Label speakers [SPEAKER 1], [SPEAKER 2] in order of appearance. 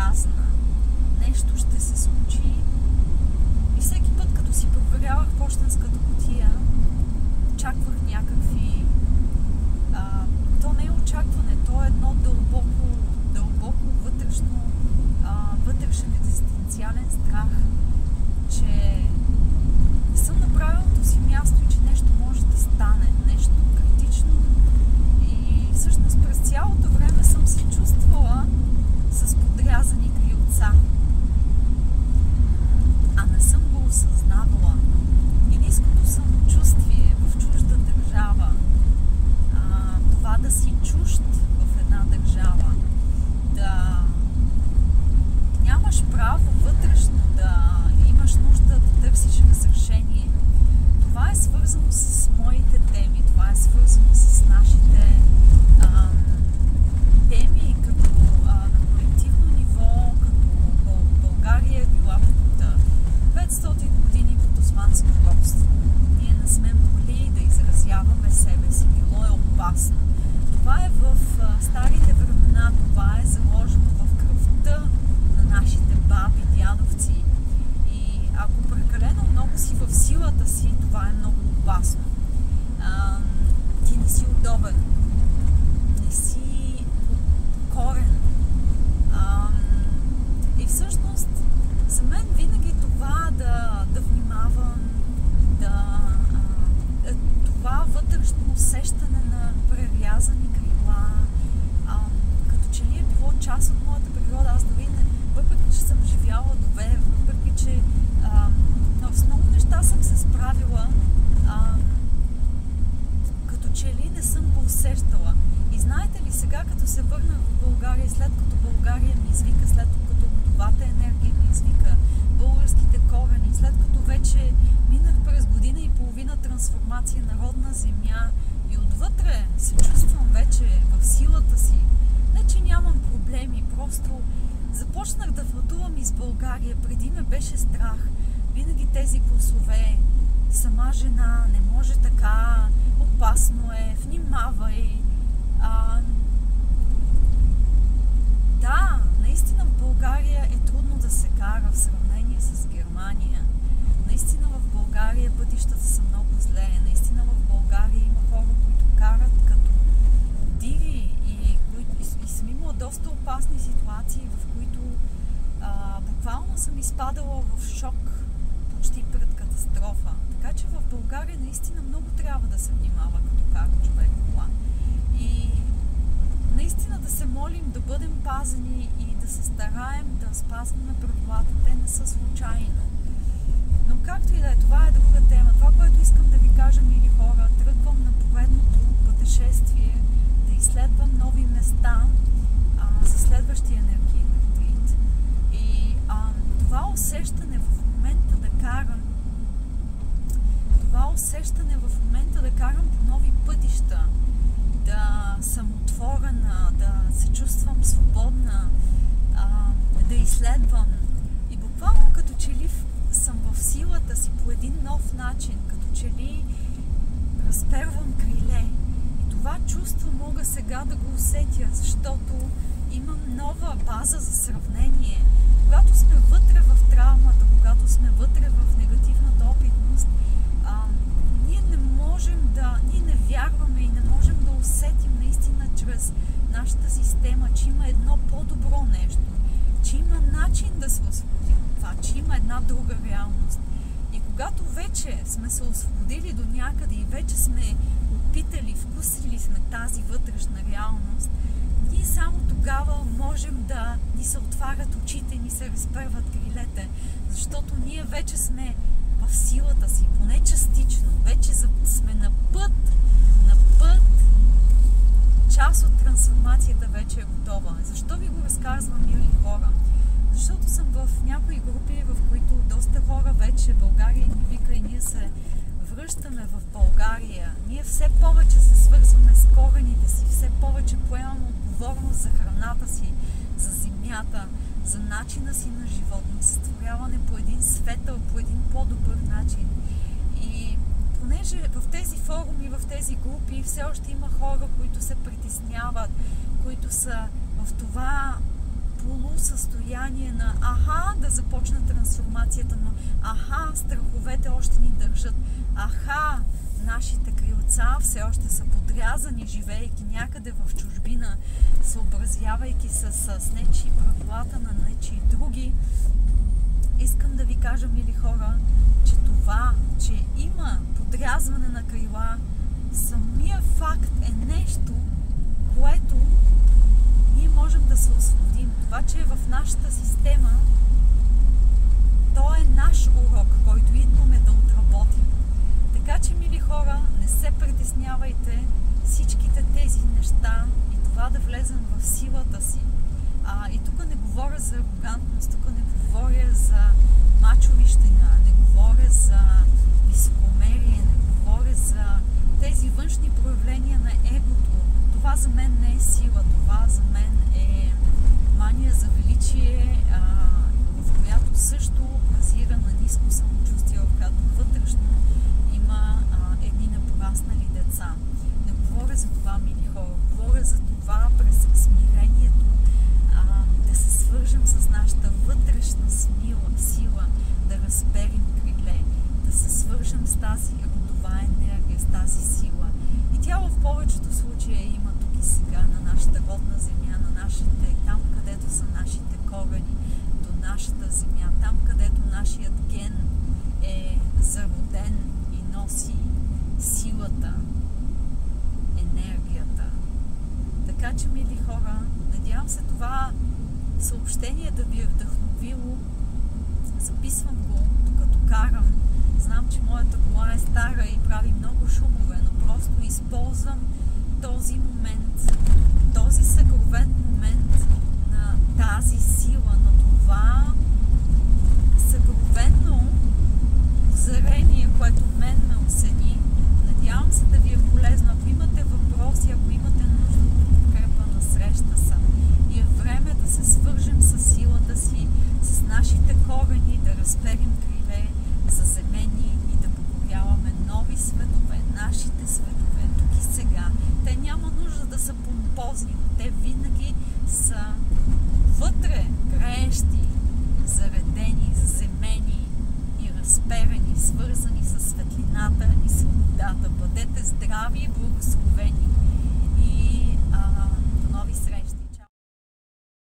[SPEAKER 1] казна. Нещо ще се случи. И всеки път, като си проверявах пощенската кутия, очаквах някакви... То не е очакване, то е едно дълбоко вътрешен екзистенциален страх, че не съм на правилното си място и че нещо може да стане, нещо критично. И всъщност през цялото време съм се чувствала с подрязани крилца. А не съм го осъзнавала. И ниското самочувствие в чужда държава, това да си чужд в една държава, да нямаш право вътрешно да имаш нужда да търсиш разрешение, това е свързано с моите теми, това е свързано с нашите теми, като на колективно ниво, като България е била под 500 години под османско робство. Ние не сме могли да изразяваме себе си, било е опасно. Това е в старите времена, това е заложено в кръвта на нашите баби, дядовци. И ако прекалено много си в силата си, това е много опасно. Ти не си удобен, не си покорен. И всъщност за мен винаги това да внимавам, това вътрешно усещане на прерязани крила, като че ли е било част от моята природа. Аз дори въпреки че съм живяла добре, въпреки че с много неща съм се справила, като че ли не съм го усещала. И знаете ли, сега като се върнах в България, след като България ми извика, след като родовата енергия ми извика, българските корени, след като вече минах през година и половина трансформация на родна земя и отвътре се чувствам вече в силата си. Не, че нямам проблеми, просто започнах да пътувам из България. Преди ме беше страх. Винаги тези гласове: сама жена, не може така, опасно е, внимавай. Да, наистина в България е трудно да се кара в сравнение с Германия. Наистина в България пътищата са много зле. Наистина в България има хора, които карат като диви и съм имала доста опасни ситуации, в които буквално съм изпадала в шок почти пред катастрофа. Така че в България наистина много трябва да се внимава, като кара човек кола. И наистина да се молим да бъдем пазени и да се стараем да спазваме правилата. Те не са случайно. Но както и да е, това е друга тема. Това, което искам да ви кажа, мили хора, тръгвам на поредното пътешествие, да изследвам нови места за следващия енергиен ретрит. И това усещане в момента да карам, по нови пътища, да съм отворена, да се чувствам свободна, да изследвам. И буквално като че ли съм в силата си по един нов начин, като че ли разпервам криле. И това чувство мога сега да го усетя, защото имам нова база за сравнение. Когато сме вътре в травмата, когато сме вътре в негативната опитност, ние не вярваме и не можем да усетим наистина чрез нашата система, че има едно по-добро нещо, че има начин да се освободим от това, че има една друга реалност. И когато вече сме се освободили до някъде и вече сме опитали, вкусили сме тази вътрешна реалност, ние само тогава можем да ни се отварят очите, ни се разперват крилете, защото ние вече сме в силата си, поне частично, вече сме на път, част от трансформацията вече е готова. Защо ви го разказвам, мили хора? Защото съм в някои групи, в които доста хора вече България ни вика и ние се връщаме в България. Ние все повече се свързваме с корените си, все повече поемаме отговорност за храната си, за земята, за начина си на живот, на сътворяване по един светъл, по един по-добър начин. И понеже в тези форуми, в тези групи все още има хора, които се притесняват, които са в това полусъстояние, състояние на да започна трансформацията, но страховете още ни държат. Нашите крилца все още са подрязани, живеейки някъде в чужбина, съобразявайки се с нечии правилата на нечии други. Искам да ви кажа, мили хора, че това, че има подрязване на крила, самия факт е нещо, което ние можем да се освободим. Това, че е в нашата система, то е наш урок, който идваме да отработим. Така че, мили хора, не се притеснявайте всичките тези неща и това да влезем в силата си. И тук не говоря за арогантност, тук не говоря за мачовищина, не говоря за високомерие, не говоря за тези външни проявления на егото. Това за мен не е сила, това за мен е мания за величие, в която също базира на ниско самочувствие, в която вътрешно има едни непораснали деца. Не говоря за това, мили хора, говоря за това през смирението да се свържем с нашата вътрешна сила, да разперим криле, да се свържем с тази родова енергия, с тази сила. И тя в повечето случаи има тук и сега на нашата родна земя, на нашите, там където са нашите корени, до нашата земя, там където нашият ген е зароден и носи силата, енергията. Така че, мили хора, надявам се това съобщение да ви е вдъхновило. Записвам го, докато карам. Знам, че моята кола е стара и прави много шумове, но просто използвам този момент, този съкровен момент на тази сила, на това съкровено озарение, което мен ме осени. Надявам се да ви е полезно. Ако имате въпроси, ако имате нужда от подкрепа, насреща съм. И е време да се свържем с силата си, с нашите корени, да разперим криле заземени и да покоряваме нови светове, нашите светове, тук и сега. Те няма нужда да са помпозни, но те винаги са вътре, греещи, заредени,